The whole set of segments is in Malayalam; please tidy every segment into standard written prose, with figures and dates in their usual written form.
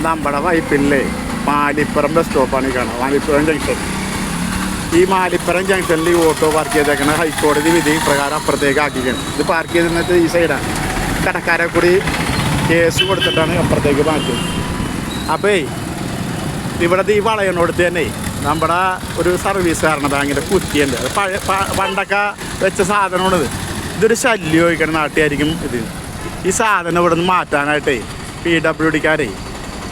നമ്മുടെ വൈപ്പില്ലേ മാലിപ്പുറം ബസ് സ്റ്റോപ്പാണ് ഈ കാണുന്നത്. മാലിപ്പുറം ജംഗ്ഷൻ. ഈ മാലിപ്പുറം ജംഗ്ഷനിൽ ഈ ഓട്ടോ പാർക്ക് ചെയ്തേക്കണ ഹൈക്കോടതി വിധി പ്രകാരം അപ്പുറത്തേക്ക് ആക്കിക്കണം. ഇത് പാർക്ക് ചെയ്തിട്ട് ഈ സൈഡാണ്. കടക്കാരെ കൂടി കേസ് കൊടുത്തിട്ടാണ് അപ്പുറത്തേക്ക് മാറ്റിയത്. അപ്പോൾ ഇവിടുത്തെ ഈ വളയനോടത്ത് തന്നെ നമ്മുടെ ഒരു സർവീസ് സഹകരണ ബാങ്കിൻ്റെ കുറ്റിയുണ്ട്. അത് പണ്ടൊക്കെ വെച്ച സാധനമാണിത്. ഇതൊരു ശല്യം ചോദിക്കണം നാട്ടുകാരിക്കും. ഈ സാധനം ഇവിടെ നിന്ന് മാറ്റാനായിട്ടേ PWDക്കാരേ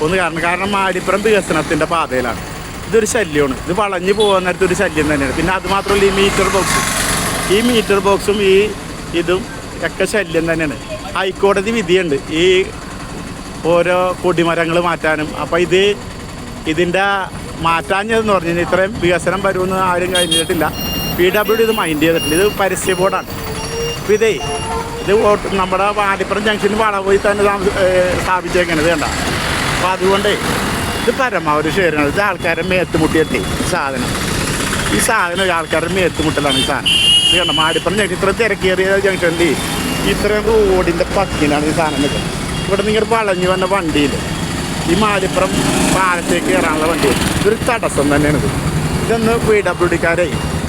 ഒന്ന് കാരണം മാലിപ്പുറം വികസനത്തിൻ്റെ പാതയിലാണ്. ഇതൊരു ശല്യമാണ്. ഇത് വളഞ്ഞു പോകുന്ന നേരത്തെ ഒരു ശല്യം തന്നെയാണ്. പിന്നെ അതുമാത്രമല്ല ഈ മീറ്റർ ബോക്സും ഈ ഇതും ഒക്കെ ശല്യം തന്നെയാണ്. ഹൈക്കോടതി വിധിയുണ്ട് ഈ ഓരോ കൊടിമരങ്ങൾ മാറ്റാനും. അപ്പോൾ ഇതിൻ്റെ മാറ്റാഞ്ഞതെന്ന് പറഞ്ഞു കഴിഞ്ഞാൽ ഇത്രയും വികസനം വരുമെന്ന് ആരും കഴിഞ്ഞിട്ടില്ല. PWD ഇത് മൈൻഡ് ചെയ്തിട്ടില്ല. ഇത് പരസ്യ ബോർഡാണ്. അപ്പോൾ ഇത് നമ്മുടെ മാലിപ്പുറം ജംഗ്ഷനിൽ വളപോയി തന്നെ സ്ഥാപിച്ചേക്കണത് കണ്ട. അപ്പോൾ അതുകൊണ്ട് ഇത് പരമാവധി ഷെയറാണ്. ഇത് ആൾക്കാരെ മേത്തുമുട്ടിയിട്ടേ ഈ സാധനം ആൾക്കാരുടെ മേത്തുമുട്ടലാണ് ഈ സാധനം. ഇത് കണ്ട മാലിപ്പുറം ജംഗ്ഷൻ ഇത്ര തിരക്കേറിയ ജംഗ്ഷനിൽ ഇത്രയും റോഡിൻ്റെ പക്കിലാണ് ഈ സാധനം നിൽക്കുന്നത്. ഇവിടെ നിങ്ങൾ വളഞ്ഞു വന്ന വണ്ടിയിൽ ഈ മാലിപ്പുറം പാലത്തേക്ക് കയറാനുള്ള വണ്ടി ഇതൊരു തടസ്സം തന്നെയാണിത്. ഇതൊന്ന് PWDക്കാരെ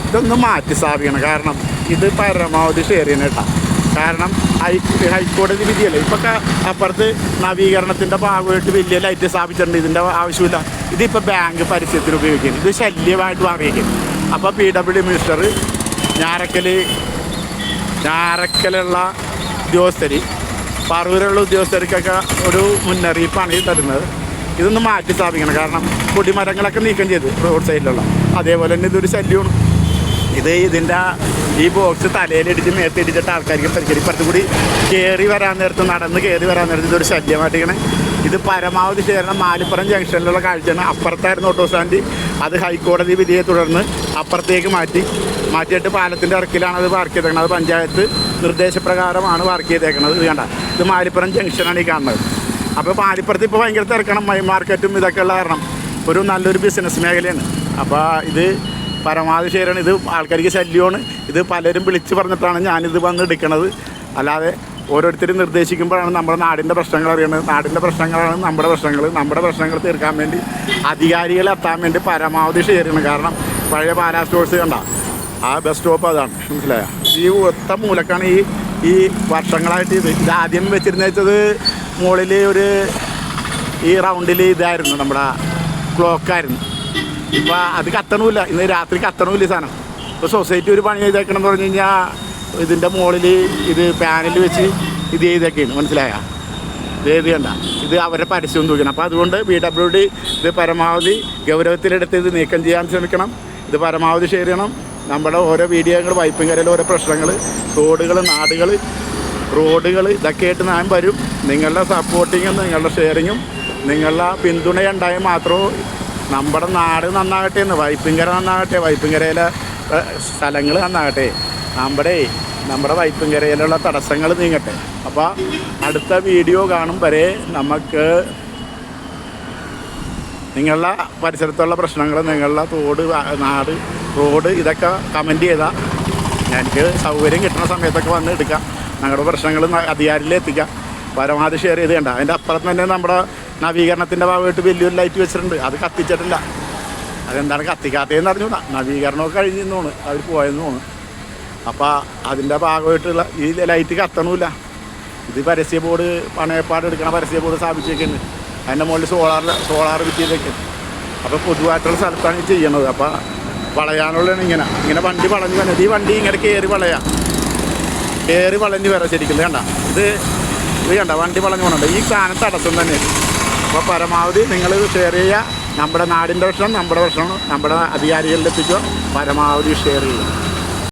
ഇതൊന്ന് മാറ്റി സ്ഥാപിക്കണം. കാരണം ഇത് പരമാവധി ഷെയർ ചെയ്യണം കേട്ടോ. കാരണം ഹൈക്കോടതി വിധിയല്ലേ. ഇപ്പം അപ്പുറത്ത് നവീകരണത്തിൻ്റെ ഭാഗമായിട്ട് വലിയ ലൈറ്റ് സ്ഥാപിച്ചിട്ടുണ്ട്. ഇതിൻ്റെ ആവശ്യമില്ല. ഇതിപ്പോൾ ബാങ്ക് പരസ്യത്തിന് ഉപയോഗിക്കുന്നു. ഇത് ശല്യമായിട്ട് മാറിയേക്കും. അപ്പോൾ PWD മിനിസ്റ്റർ ഞാറക്കലുള്ള ഉദ്യോഗസ്ഥർ പറവൂരുള്ള ഉദ്യോഗസ്ഥർക്കൊക്കെ ഒരു മുന്നറിയിപ്പാണ് ഈ തരുന്നത്. ഇതൊന്ന് മാറ്റി സ്ഥാപിക്കണം. കാരണം കൊടിമരങ്ങളൊക്കെ നീക്കം ചെയ്ത് റോഡ് സൈഡിലുള്ള അതേപോലെ തന്നെ ഇതൊരു ശല്യമാണ്. ഇതിൻ്റെ ഈ ബോക്സ് തലയിലിടിച്ച് മേത്തിടിച്ചിട്ട് ആൾക്കാർക്ക് പരിചയം ഇപ്പുറത്ത് കൂടി നടന്ന് കയറി വരാൻ നേരത്ത് ഇതൊരു ശല്യമായിട്ടിരിക്കണേ. ഇത് പരമാവധി ചേരണം. മാലിപ്പുറം ജംഗ്ഷനിലുള്ള കാഴ്ചയാണ്. അപ്പുറത്തായിരുന്നു ഓട്ടോ സ്റ്റാൻഡ്. അത് ഹൈക്കോടതി വിധിയെ തുടർന്ന് അപ്പുറത്തേക്ക് മാറ്റിയിട്ട് പാലത്തിൻ്റെ ഇറക്കിലാണ് അത് പാർക്ക് ചെയ്തേക്കുന്നത്. അത് പഞ്ചായത്ത് നിർദ്ദേശപ്രകാരമാണ് പാർക്ക് ചെയ്തേക്കുന്നത്. ഇത് കണ്ട, ഇത് മാലിപ്പുറം ജംഗ്ഷനാണ് ഈ കാണുന്നത്. അപ്പോൾ മാലിപ്പുറത്ത് ഇപ്പോൾ ഭയങ്കര തിരക്കണം. മാർക്കറ്റും ഇതൊക്കെ ഉള്ള കാരണം ഒരു നല്ലൊരു ബിസിനസ് മേഖലയാണ്. അപ്പോൾ ഇത് പരമാവധി ഷെയറാണ്. ഇത് ആൾക്കാർക്ക് ശല്യമാണ്. ഇത് പലരും വിളിച്ച് പറഞ്ഞിട്ടാണ് ഞാനിത് വന്ന് എടുക്കണത്. അല്ലാതെ ഓരോരുത്തരും നിർദ്ദേശിക്കുമ്പോഴാണ് നമ്മുടെ നാടിൻ്റെ പ്രശ്നങ്ങൾ അറിയണത്. നാടിൻ്റെ പ്രശ്നങ്ങളാണ് നമ്മുടെ പ്രശ്നങ്ങൾ തീർക്കാൻ വേണ്ടി അധികാരികൾ എത്താൻ വേണ്ടി പരമാവധി ഷെയർ ചെയ്യണം. കാരണം പഴയ പാലാ സ്റ്റോഴ്സ് കണ്ട ആ ബസ് സ്റ്റോപ്പ് അതാണ്, മനസ്സിലായോ? ഈ ഒത്ത മൂലക്കാണ് ഈ വർഷങ്ങളായിട്ട് ഇത് ആദ്യം വെച്ചിരുന്നത്. മുകളിൽ ഈ റൗണ്ടിൽ ഇതായിരുന്നു, നമ്മുടെ ക്ലോക്കായിരുന്നു. ഇപ്പോൾ അത് കത്തണമില്ല. ഇന്ന് രാത്രി കത്തണമില്ല ഈ സാധനം. ഇപ്പോൾ സൊസൈറ്റി ഒരു പണി ചെയ്തേക്കണം എന്ന് പറഞ്ഞു കഴിഞ്ഞാൽ ഇതിൻ്റെ മുകളിൽ ഇത് പാനൽ വെച്ച് ഇത് ചെയ്തൊക്കെയാണ്, മനസ്സിലായ? ഇത് കണ്ട, ഇത് അവരുടെ പരസ്യം തൂക്കണം. അപ്പോൾ അതുകൊണ്ട് PWD ഇത് പരമാവധി ഗൗരവത്തിലെടുത്ത് ഇത് നീക്കം ചെയ്യാൻ ശ്രമിക്കണം. ഇത് പരമാവധി ഷെയർ ചെയ്യണം. നമ്മുടെ ഓരോ വീഡിയോകൾ വൈപ്പിൻകരയിൽ ഓരോ പ്രശ്നങ്ങൾ, റോഡുകൾ ഇതൊക്കെ ആയിട്ട് ഞാൻ വരും. നിങ്ങളുടെ സപ്പോർട്ടിങ്ങും നിങ്ങളുടെ ഷെയറിങ്ങും നിങ്ങളുടെ പിന്തുണയുണ്ടായാൽ മാത്രമേ നമ്മുടെ നാട് നന്നാകട്ടെ എന്ന്. വൈപ്പിൻകര നന്നാകട്ടെ, വൈപ്പിൻകരയിലെ സ്ഥലങ്ങൾ നന്നാകട്ടെ, നമ്മുടെ വൈപ്പിൻകരയിലുള്ള തടസ്സങ്ങൾ നീങ്ങട്ടെ. അപ്പോൾ അടുത്ത വീഡിയോ കാണും വരെ നമുക്ക് നിങ്ങളുടെ പരിസരത്തുള്ള പ്രശ്നങ്ങൾ, നിങ്ങളുടെ നാട്, റോഡ് ഇതൊക്കെ കമൻറ്റ് ചെയ്താൽ എനിക്ക് സൗകര്യം കിട്ടുന്ന സമയത്തൊക്കെ വന്ന് എടുക്കാം. ഞങ്ങളുടെ പ്രശ്നങ്ങൾ അധികാരിയിൽ എത്തിക്കാം. പരമാവധി ഷെയർ ചെയ്ത് കണ്ട. അതിൻ്റെ അപ്പുറത്ത് തന്നെ നമ്മുടെ നവീകരണത്തിൻ്റെ ഭാഗമായിട്ട് വലിയൊരു ലൈറ്റ് വെച്ചിട്ടുണ്ട്. അത് കത്തിച്ചിട്ടില്ല. അതെന്താണ് കത്തിക്കാത്തതെന്ന് അറിഞ്ഞൂടാ. നവീകരണമൊക്കെ കഴിഞ്ഞെന്ന് തോന്നുന്നു, അവർ പോയെന്ന് തോന്നുന്നു. അപ്പോൾ അതിൻ്റെ ഭാഗമായിട്ടുള്ള ഈ ലൈറ്റ് കത്തണമില്ല. ഇത് പരസ്യ ബോർഡ് പണയപ്പാട് എടുക്കണ പരസ്യ ബോർഡ് സ്ഥാപിച്ചേക്കുന്നു. അതിൻ്റെ മുകളിൽ സോളാർ ഫിറ്റ് ചെയ്തേക്കുന്നു. അപ്പോൾ പൊതുവായിട്ടുള്ള സ്ഥലത്താണ് ഇത് ചെയ്യണത്. അപ്പോൾ വളയാനുള്ളതാണ് ഇങ്ങനെ വണ്ടി വളഞ്ഞ് വന്നത്. ഈ വണ്ടി ഇങ്ങനെ കയറി വളഞ്ഞ് വരാം ശരിക്കും. കണ്ട, ഇത് കണ്ട വണ്ടി വളഞ്ഞ് പോകണുണ്ട്. ഈ സാധനം തടസ്സം തന്നെയാണ്. അപ്പോൾ പരമാവധി നിങ്ങൾ ഷെയർ ചെയ്യുക. നമ്മുടെ നാടിൻ്റെ പ്രശ്നം നമ്മുടെ അധികാരികളിലെത്തിക്കുക. പരമാവധി ഷെയർ ചെയ്യുക.